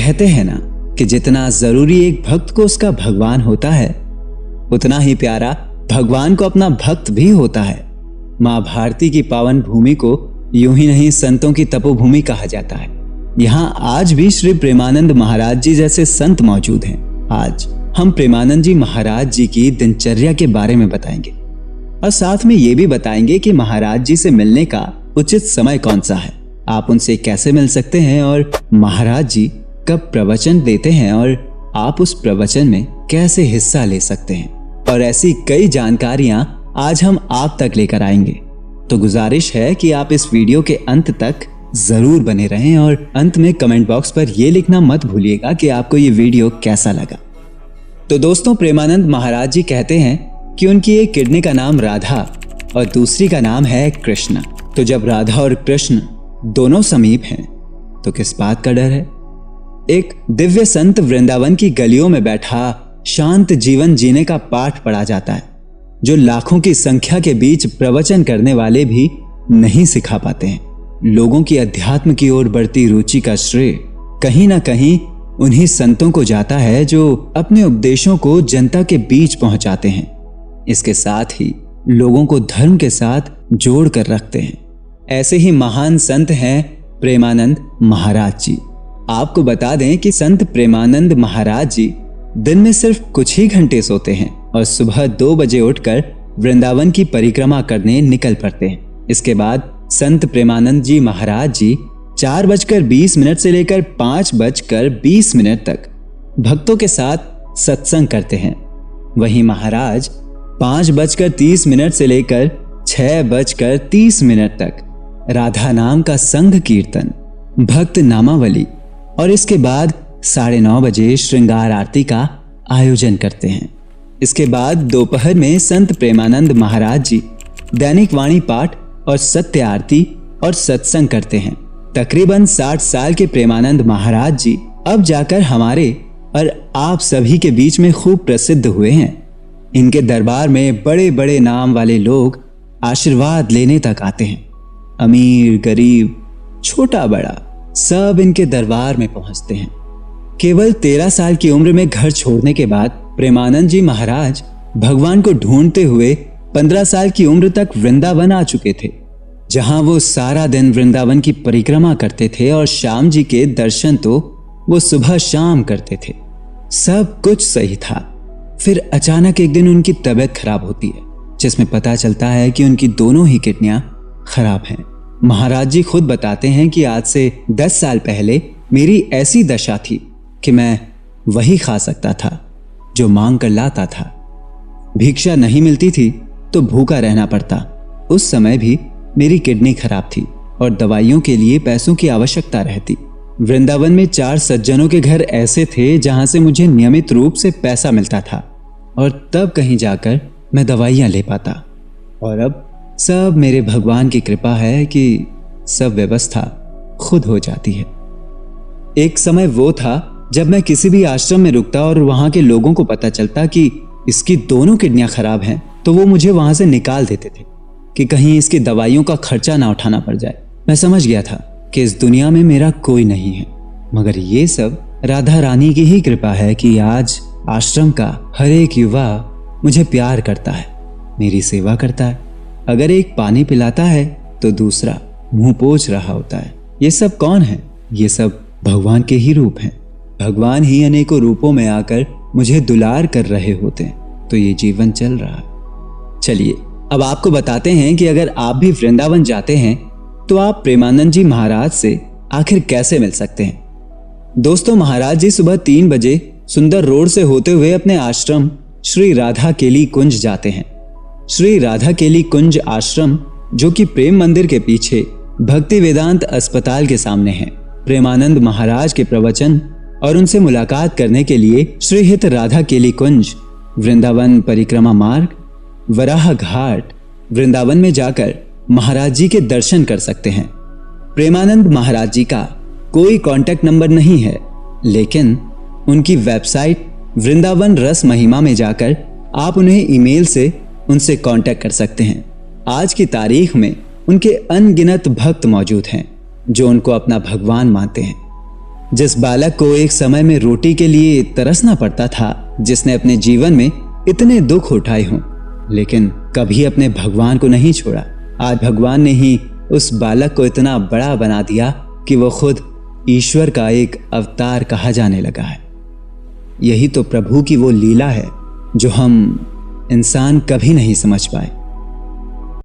कहते हैं ना कि जितना जरूरी एक भक्त को उसका भगवान होता है, उतना ही प्यारा भगवान को अपना भक्त भी होता है। मां भारती की पावन भूमि को यूं ही नहीं संतों की तपोभूमि कहा जाता है। यहाँ आज भी श्री प्रेमानंद महाराज जी जैसे संत मौजूद हैं। आज हम प्रेमानंद जी महाराज जी की दिनचर्या के बारे में बताएंगे और साथ में ये भी बताएंगे कि महाराज जी से मिलने का उचित समय कौन सा है, आप उनसे कैसे मिल सकते हैं और महाराज जी कब प्रवचन देते हैं और आप उस प्रवचन में कैसे हिस्सा ले सकते हैं, और ऐसी कई जानकारियां आज हम आप तक लेकर आएंगे। तो गुजारिश है कि आप इस वीडियो के अंत तक जरूर बने रहें और अंत में कमेंट बॉक्स पर यह लिखना मत भूलिएगा कि आपको ये वीडियो कैसा लगा। तो दोस्तों, प्रेमानंद महाराज जी कहते हैं कि उनकी एक किडनी का नाम राधा और दूसरी का नाम है कृष्ण। तो जब राधा और कृष्ण दोनों समीप हैं तो किस बात का डर है। एक दिव्य संत वृंदावन की गलियों में बैठा शांत जीवन जीने का पाठ पढ़ा जाता है, जो लाखों की संख्या के बीच प्रवचन करने वाले भी नहीं सिखा पाते हैं। लोगों की अध्यात्म की ओर बढ़ती रुचि का श्रेय कहीं ना कहीं उन्हीं संतों को जाता है जो अपने उपदेशों को जनता के बीच पहुंचाते हैं। इसके साथ ही लोगों को धर्म के साथ जोड़ कर रखते हैं। ऐसे ही महान संत हैं प्रेमानंद महाराज जी। आपको बता दें कि संत प्रेमानंद महाराज जी दिन में सिर्फ कुछ ही घंटे सोते हैं और सुबह 2 बजे उठकर वृंदावन की परिक्रमा करने निकल पड़ते हैं। इसके बाद संत प्रेमानंद जी महाराज जी 4:20 से लेकर 5:20 तक भक्तों के साथ सत्संग करते हैं। वहीं महाराज 5:30 से लेकर 6:30 तक राधा नाम का संघ कीर्तन, भक्त नामावली और इसके बाद 9:30 बजे श्रृंगार आरती का आयोजन करते हैं। इसके बाद दोपहर में संत प्रेमानंद महाराज जी दैनिक वाणी पाठ और सत्य आरती और सत्संग करते हैं। तकरीबन 60 साल के प्रेमानंद महाराज जी अब जाकर हमारे और आप सभी के बीच में खूब प्रसिद्ध हुए हैं। इनके दरबार में बड़े बड़े नाम वाले लोग आशीर्वाद लेने तक आते हैं। अमीर गरीब छोटा बड़ा सब इनके दरबार में पहुंचते हैं। केवल 13 साल की उम्र में घर छोड़ने के बाद प्रेमानंद जी महाराज भगवान को ढूंढते हुए 15 साल की उम्र तक वृंदावन आ चुके थे, जहां वो सारा दिन वृंदावन की परिक्रमा करते थे और श्याम जी के दर्शन तो वो सुबह शाम करते थे। सब कुछ सही था। फिर अचानक एक दिन उनकी तबीयत खराब होती है, जिसमें पता चलता है कि उनकी दोनों ही किडनियां खराब हैं। महाराज जी खुद बताते हैं कि आज से 10 साल पहले मेरी ऐसी दशा थी कि मैं वही खा सकता था जो मांग कर लाता था। भिक्षा नहीं मिलती थी तो भूखा रहना पड़ता। उस समय भी मेरी किडनी खराब थी और दवाइयों के लिए पैसों की आवश्यकता रहती। वृंदावन में 4 सज्जनों के घर ऐसे थे जहां से मुझे नियमित रूप से पैसा मिलता था और तब कहीं जाकर मैं दवाइयां ले पाता। और अब सब मेरे भगवान की कृपा है कि सब व्यवस्था खुद हो जाती है। एक समय वो था जब मैं किसी भी आश्रम में रुकता और वहां के लोगों को पता चलता कि इसकी दोनों किडनियां खराब हैं, तो वो मुझे वहां से निकाल देते थे कि कहीं इसकी दवाइयों का खर्चा ना उठाना पड़ जाए। मैं समझ गया था कि इस दुनिया में मेरा कोई नहीं है, मगर ये सब राधा रानी की ही कृपा है कि आज आश्रम का हर एक युवा मुझे प्यार करता है, मेरी सेवा करता है। अगर एक पानी पिलाता है तो दूसरा मुंह पोंछ रहा होता है। ये सब कौन है? ये सब भगवान के ही रूप हैं। भगवान ही अनेकों रूपों में आकर मुझे दुलार कर रहे होते हैं, तो ये जीवन चल रहा है। चलिए अब आपको बताते हैं कि अगर आप भी वृंदावन जाते हैं तो आप प्रेमानंद जी महाराज से आखिर कैसे मिल सकते हैं। दोस्तों, महाराज जी सुबह 3 बजे सुंदर रोड से होते हुए अपने आश्रम श्री राधा केली कुंज जाते हैं। श्री राधा केली कुंज आश्रम, जो कि प्रेम मंदिर के पीछे भक्ति वेदांत अस्पताल के सामने है। प्रेमानंद महाराज के प्रवचन और उनसे मुलाकात करने के लिए श्रीहित राधा केली कुंज, वृंदावन परिक्रमा मार्ग, वराह घाट, वृंदावन में जाकर महाराज जी के दर्शन कर सकते हैं। प्रेमानंद महाराज जी का कोई कांटेक्ट नंबर नहीं है, लेकिन उनकी वेबसाइट वृंदावन रस महिमा में जाकर आप उन्हें ईमेल से उनसे कांटेक्ट कर सकते हैं। आज की तारीख में उनके अनगिनत भक्त मौजूद हैं जो उनको अपना भगवान मानते हैं। जिस बालक को एक समय में रोटी के लिए तरसना पड़ता था, जिसने अपने जीवन में इतने दुख उठाए हों लेकिन कभी अपने भगवान को नहीं छोड़ा, आज भगवान ने ही उस बालक को इतना बड़ा बना दिया कि वो खुद ईश्वर का एक अवतार कहा जाने लगा है। यही तो प्रभु की वो लीला है जो हम इंसान कभी नहीं समझ पाए।